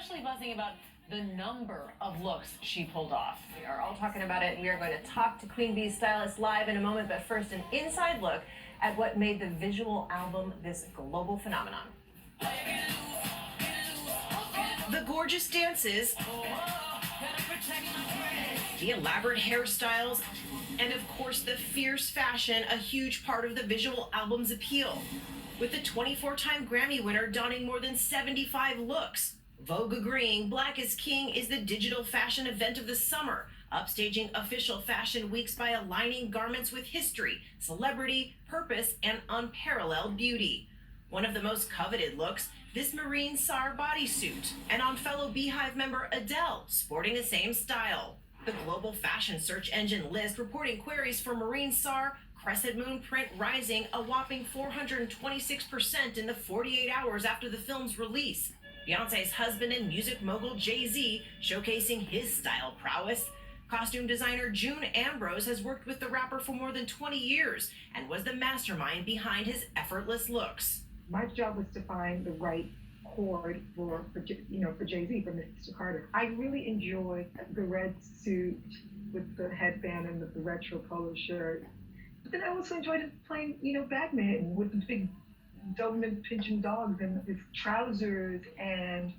especially buzzing about the number of looks she pulled off. We are all talking about it, and we are going to talk to Queen Bee's stylist live in a moment, but first an inside look at what made the visual album this global phenomenon. The gorgeous dances, the elaborate hairstyles, and of course the fierce fashion, a huge part of the visual album's appeal. With the 24-time Grammy winner donning more than 75 looks. Vogue agreeing Black is King is the digital fashion event of the summer, upstaging official fashion weeks by aligning garments with history, celebrity, purpose, and unparalleled beauty. One of the most coveted looks, this marine SAR bodysuit, and on fellow Beehive member Adele, sporting the same style. The global fashion search engine List reporting queries for marine SAR crescent moon print rising a whopping 426% in the 48 hours after the film's release. Beyonce's husband and music mogul Jay-Z showcasing his style prowess. Costume designer June Ambrose has worked with the rapper for more than 20 years and was the mastermind behind his effortless looks. My job was to find the right cord for Jay-Z, for Mr. Carter. I really enjoyed the red suit with the headband and the retro polo shirt. But then I also enjoyed playing, Batman with the big Doberman pigeon dogs and his trousers and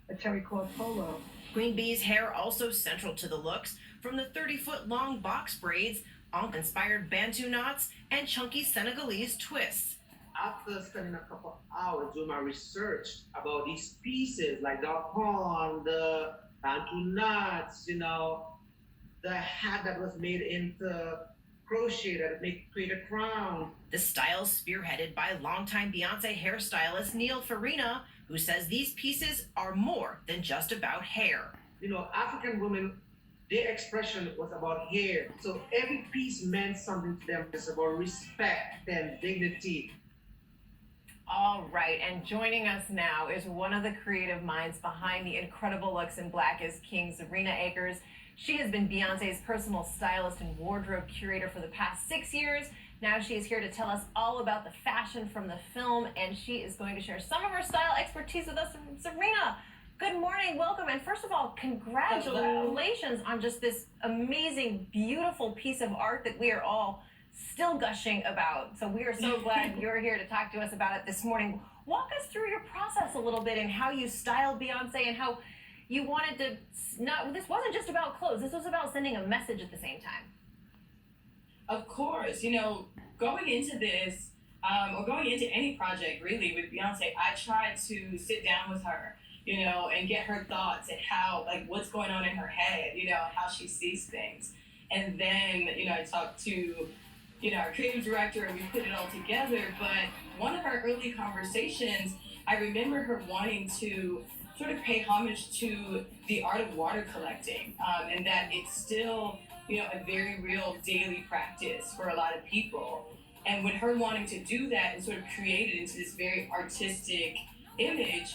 a terry cloth polo. Queen Bee's hair also central to the looks, from the 30-foot long box braids, inspired Bantu knots, and chunky Senegalese twists. After spending a couple hours doing my research about these pieces, like the horn, the Bantu knots, the hat that was made into crochet that create a crown. The style spearheaded by longtime Beyonce hairstylist Neil Farina, who says these pieces are more than just about hair. African women, their expression was about hair. So every piece meant something to them. It's about respect and dignity. All right, and joining us now is one of the creative minds behind the incredible looks in Black is King, Zerina Akers. She has been Beyonce's personal stylist and wardrobe curator for the past 6 years. Now she is here to tell us all about the fashion from the film, and she is going to share some of her style expertise with us. Zerina, good morning, welcome, and first of all, congratulations on just this amazing, beautiful piece of art that we are all still gushing about. So we are so glad you're here to talk to us about it this morning. Walk us through your process a little bit and how you styled Beyonce and how you wanted to this wasn't just about clothes, this was about sending a message at the same time. Of course, going into this, or going into any project really with Beyonce, I tried to sit down with her, and get her thoughts and how, what's going on in her head, how she sees things. And then, I talked to, our creative director and we put it all together. But one of our early conversations, I remember her wanting to sort of pay homage to the art of water collecting, and that it's still, a very real daily practice for a lot of people. And with her wanting to do that and sort of create it into this very artistic image,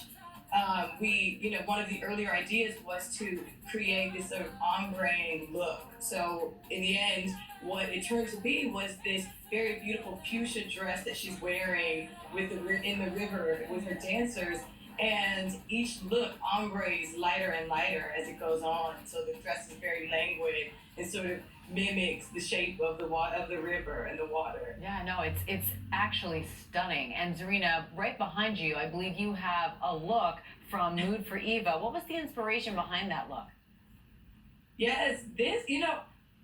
one of the earlier ideas was to create this sort of ombre look. So in the end, what it turned to be was this very beautiful fuchsia dress that she's wearing in the river with her dancers. And each look ombres lighter and lighter as it goes on. So the dress is very languid and sort of mimics the shape of the river and the water. Yeah, no, it's actually stunning. And Zerina, right behind you, I believe you have a look from Mood for Eva. What was the inspiration behind that look? Yes,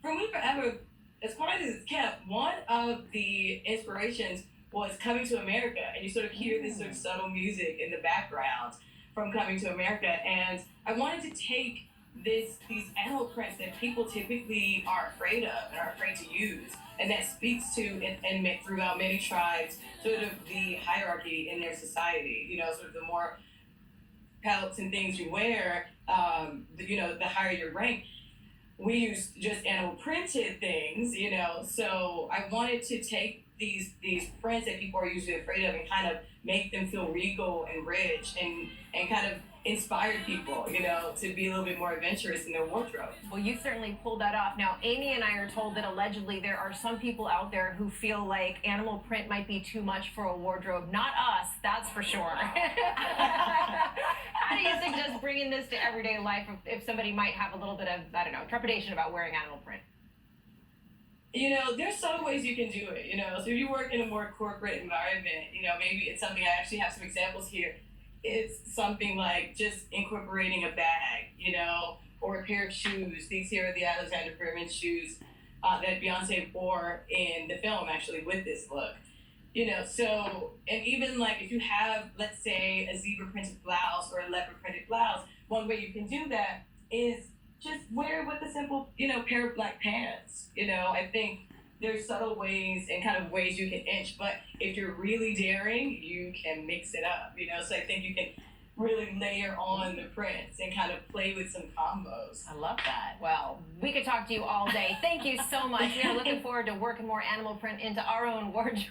from Mood for Eva, as quiet as it's kept, one of the inspirations was Coming to America, and you sort of hear this sort of subtle music in the background from Coming to America. And I wanted to take these animal prints that people typically are afraid of and are afraid to use, and that speaks to and throughout many tribes sort of the hierarchy in their society. Sort of the more pelts and things you wear, the higher your rank. We use just animal printed things, so I wanted to take these prints that people are usually afraid of and kind of make them feel regal and rich and kind of inspire people, you know, to be a little bit more adventurous in their wardrobe. Well, you certainly pulled that off. Now, Amy and I are told that allegedly there are some people out there who feel like animal print might be too much for a wardrobe. Not us, that's for sure. How do you suggest bringing this to everyday life if somebody might have a little bit of, I don't know, trepidation about wearing animal print? You know, there's some ways you can do it, you know. So if you work in a more corporate environment, you know, maybe it's something, I actually have some examples here. It's something like just incorporating a bag, you know, or a pair of shoes. These here are the Alexander Berman shoes that Beyonce wore in the film, actually, with this look. You know, so, and even like if you have, let's say, a zebra printed blouse or a leopard printed blouse, one way you can do that is just wear it with a simple, you know, pair of black pants. You know, I think there's subtle ways and kind of ways you can inch, but if you're really daring, you can mix it up, you know? So I think you can really layer on the prints and kind of play with some combos. I love that. Well, we could talk to you all day. Thank you so much. We are looking forward to working more animal print into our own wardrobe.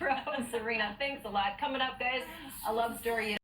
Zerina, thanks a lot. Coming up, guys, a love story.